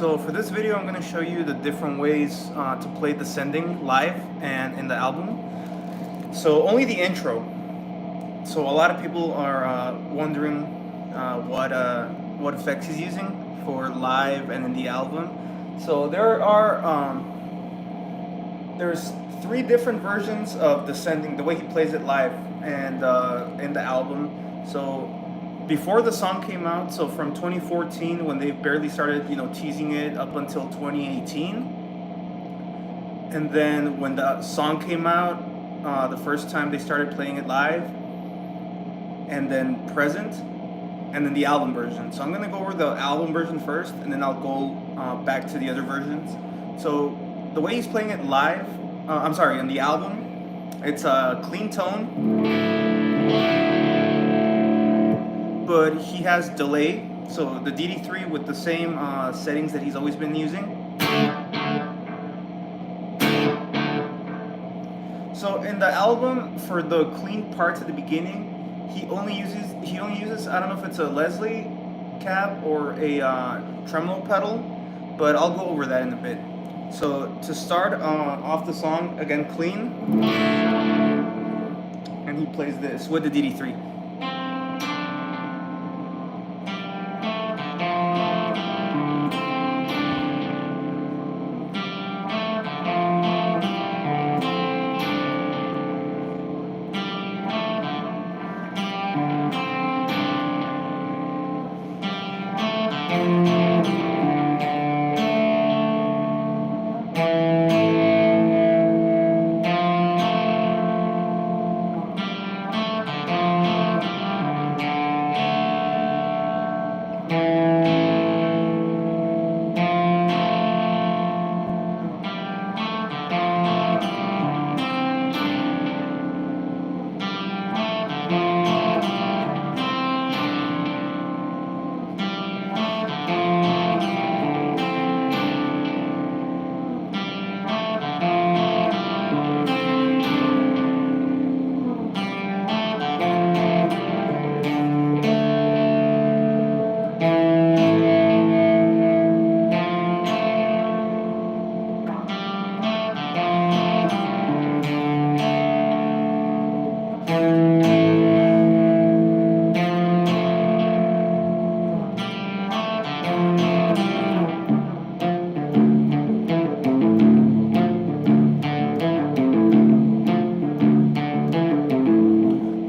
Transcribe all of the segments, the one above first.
So for this video, I'm going to show you the different ways to play Descending live and in the album. So only the intro. So a lot of people are wondering what effects he's using for live and in the album. So there's three different versions of Descending, the way he plays it live and in the album. So before the song came out, so from 2014 when they barely started, teasing it up until 2018, and then when the song came out, the first time they started playing it live, and then present, and then the album version. So I'm gonna go over the album version first, and then I'll go back to the other versions. So the way he's playing it live, on the album, it's a clean tone, but he has delay, so the DD3 with the same settings that he's always been using. So in the album, for the clean parts at the beginning, he only uses I don't know if it's a Leslie cab or a tremolo pedal, but I'll go over that in a bit. So to start off the song, again clean, and he plays this with the DD3.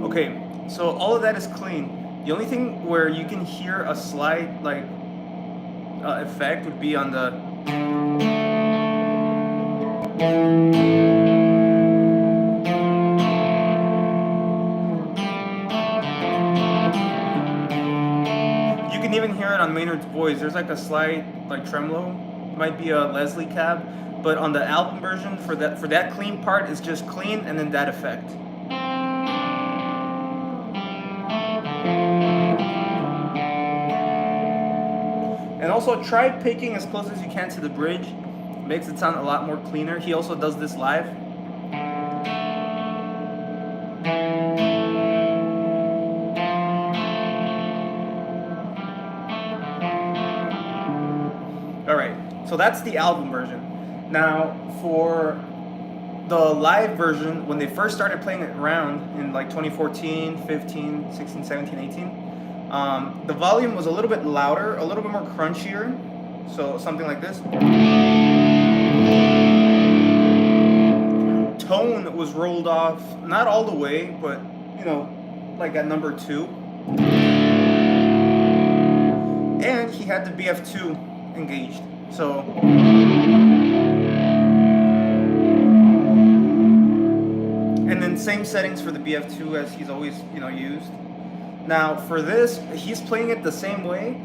Okay, so all of that is clean. The only thing where you can hear a slight effect would be on the you can even hear it on Maynard's Boys. There's like a slight tremolo. It might be a Leslie cab, but on the album version for that clean part is just clean and then that effect. And also try picking as close as you can to the bridge. It makes it sound a lot more cleaner. He also does this live. Alright, so that's the album version. Now for the live version, when they first started playing it around in 2014, 15, 16, 17, 18, the volume was a little bit louder, a little bit more crunchier, so something like this. Tone was rolled off, not all the way, but like at number 2. And he had the BF2 engaged, so and then same settings for the BF2 as he's always used. Now for this, he's playing it the same way,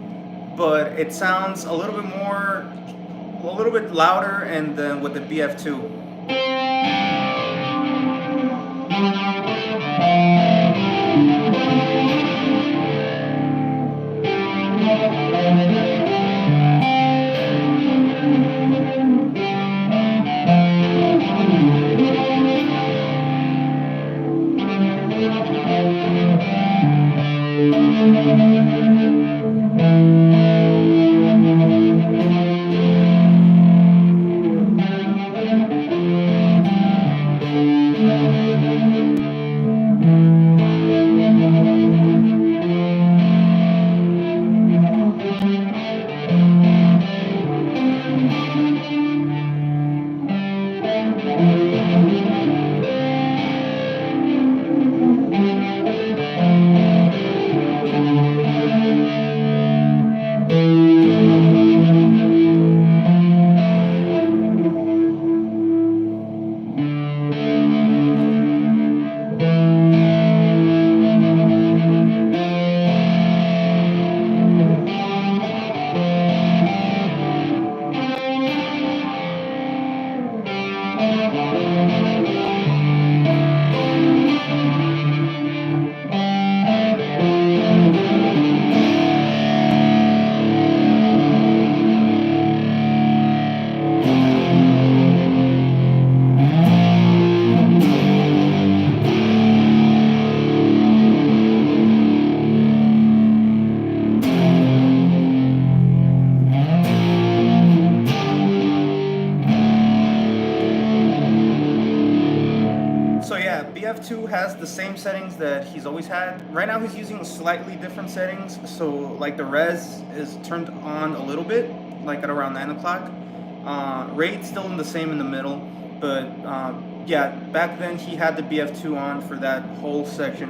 but it sounds a little bit louder, and then with the BF2. yeah, BF2 has the same settings that he's always had. Right now he's using slightly different settings. So like the res is turned on a little bit, like at around 9 o'clock. Raid's still in the same in the middle, but yeah, back then he had the BF2 on for that whole section.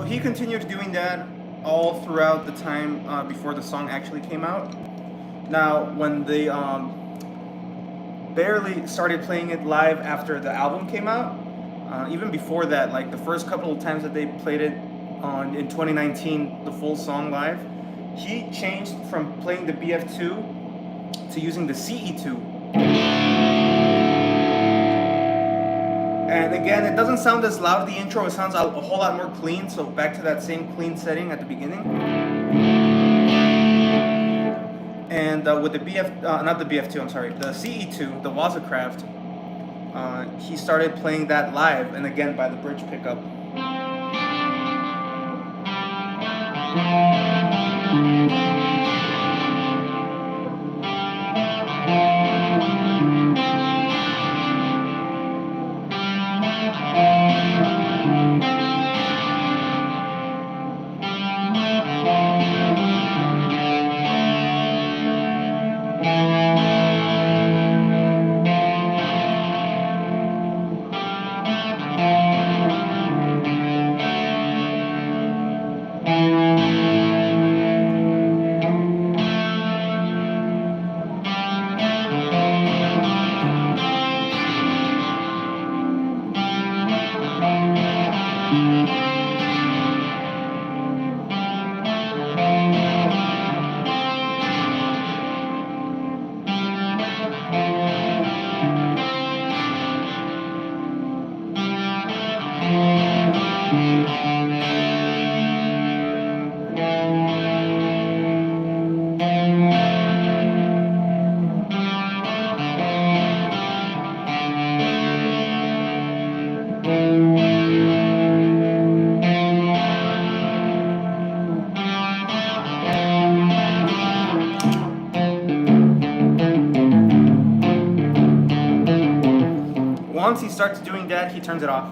He continued doing that all throughout the time before the song actually came out. Now, when they barely started playing it live after the album came out, even before that, like the first couple of times that they played it in 2019, the full song live, he changed from playing the BF2 to using the CE2. And again, it doesn't sound as loud, the intro, it sounds a whole lot more clean, so back to that same clean setting at the beginning. And with the not the BF2, I'm sorry, the CE2, the Wazacraft, he started playing that live, and again by the bridge pickup. Once he starts doing that, he turns it off.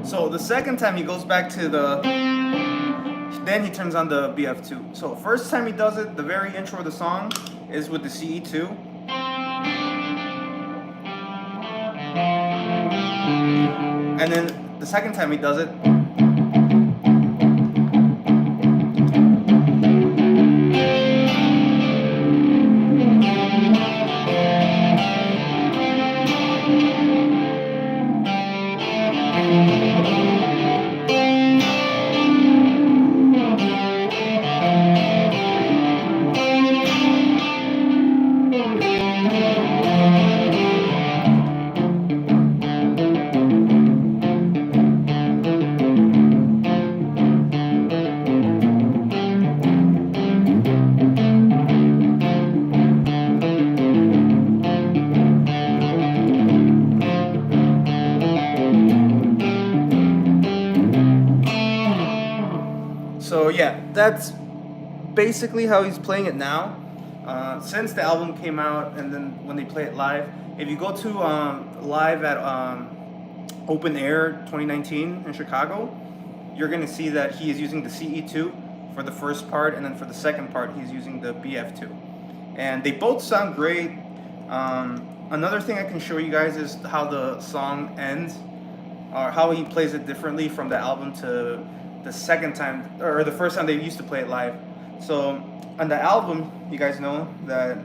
So the second time he goes back to then he turns on the BF2. So first time he does it, the very intro of the song is with the CE2. And then the second time he does it, so yeah, that's basically how he's playing it now. Since the album came out, and then when they play it live, if you go to live at Open Air 2019 in Chicago, you're gonna see that he is using the CE2 for the first part, and then for the second part, he's using the BF2, and they both sound great. Another thing I can show you guys is how the song ends, or how he plays it differently from the album to the second time, or the first time they used to play it live. So on the album, you guys know that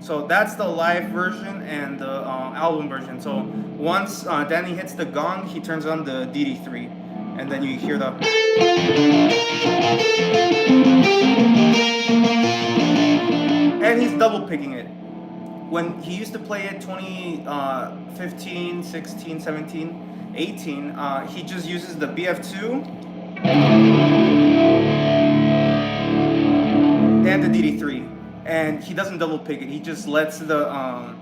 so that's the live version and the album version. So once Danny hits the gong, he turns on the DD3, and then you hear the. And he's double picking it. When he used to play it 2015, 16, 17, 18, he just uses the BF2 and the DD3. And he doesn't double pick it. He just lets the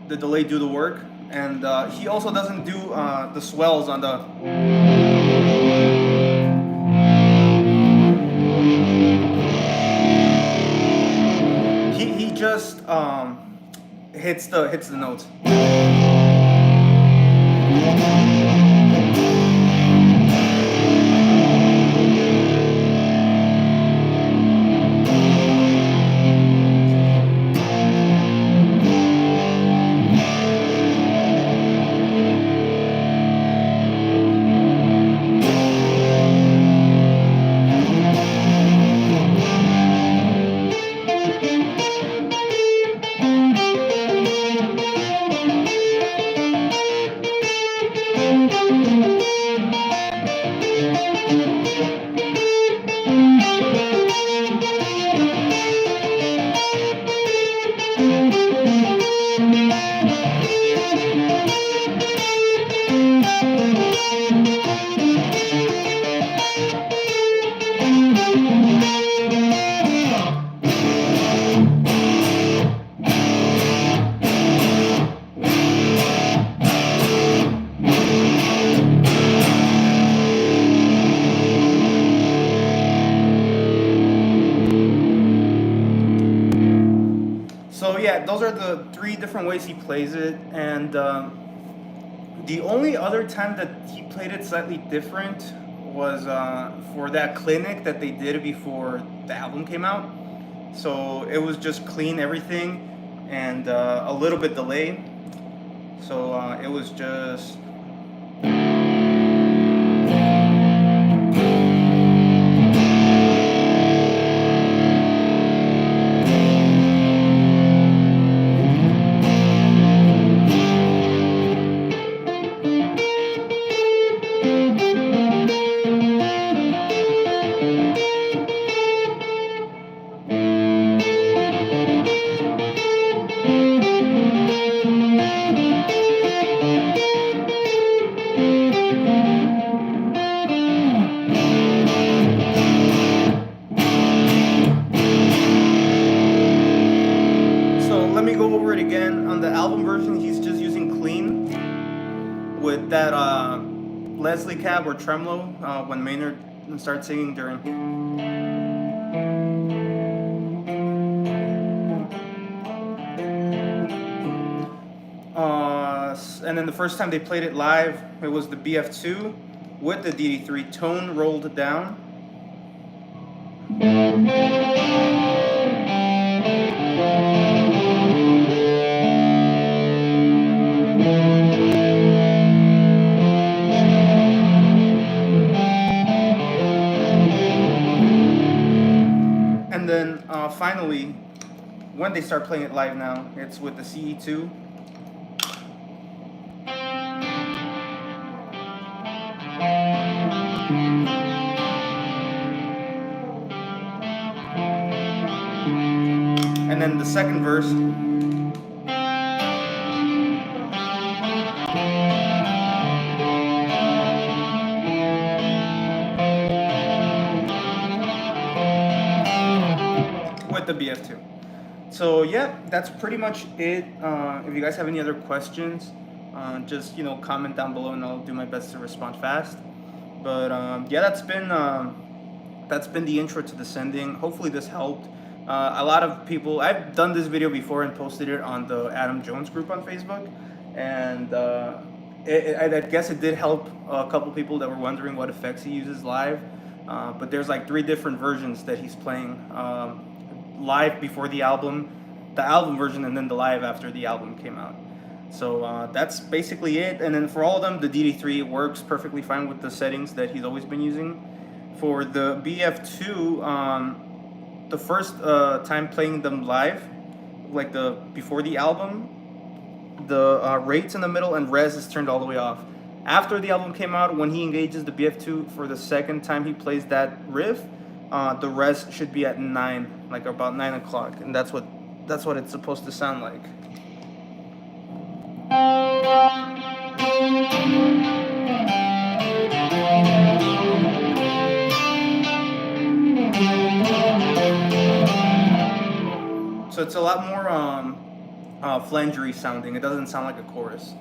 delay do the work, and he also doesn't do the swells on the. He just hits the notes. So yeah, those are the three different ways he plays it, and the only other time that he played it slightly different was for that clinic that they did before the album came out. So it was just clean everything and a little bit delayed. So it was just. Go over it again. On the album version, he's just using clean with that Leslie cab or tremolo when Maynard starts singing during. And then the first time they played it live, it was the BF2 with the DD3 tone rolled down. finally, when they start playing it live now, it's with the CE2. And then the second verse. With the BF2. So yeah, that's pretty much it. If you guys have any other questions, just comment down below and I'll do my best to respond fast. But yeah, that's been the intro to Descending. Hopefully this helped. A lot of people, I've done this video before and posted it on the Adam Jones group on Facebook, and I guess it did help a couple people that were wondering what effects he uses live. But there's like 3 different versions that he's playing live before the album version, and then the live after the album came out. So that's basically it. And then for all of them, the DD3 works perfectly fine with the settings that he's always been using. For the BF2, the first time playing them live, like before the album, the rates in the middle and res is turned all the way off. After the album came out, when he engages the BF2 for the second time he plays that riff, the res should be at 9, like about 9 o'clock, and that's what it's supposed to sound like. So it's a lot more flangery sounding. It doesn't sound like a chorus.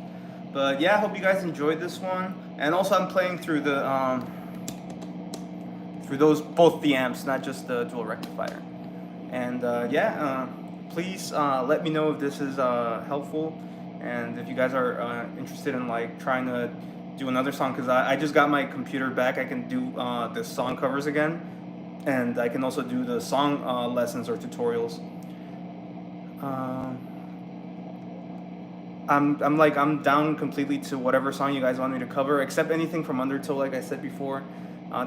But yeah, I hope you guys enjoyed this one. And also I'm playing through the both the amps, not just the dual rectifier. And yeah, please let me know if this is helpful, and if you guys are interested in like trying to do another song, because I just got my computer back. I can do the song covers again, and I can also do the song lessons or tutorials. I'm down completely to whatever song you guys want me to cover, except anything from Undertow, like I said before.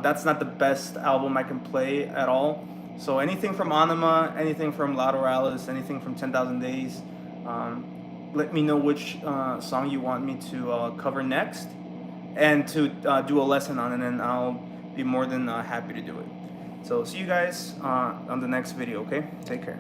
That's not the best album I can play at all. So anything from Anima, anything from Lateralus, anything from 10,000 Days, let me know which song you want me to cover next, and to do a lesson on it, and I'll be more than happy to do it. So see you guys on the next video, okay? Take care.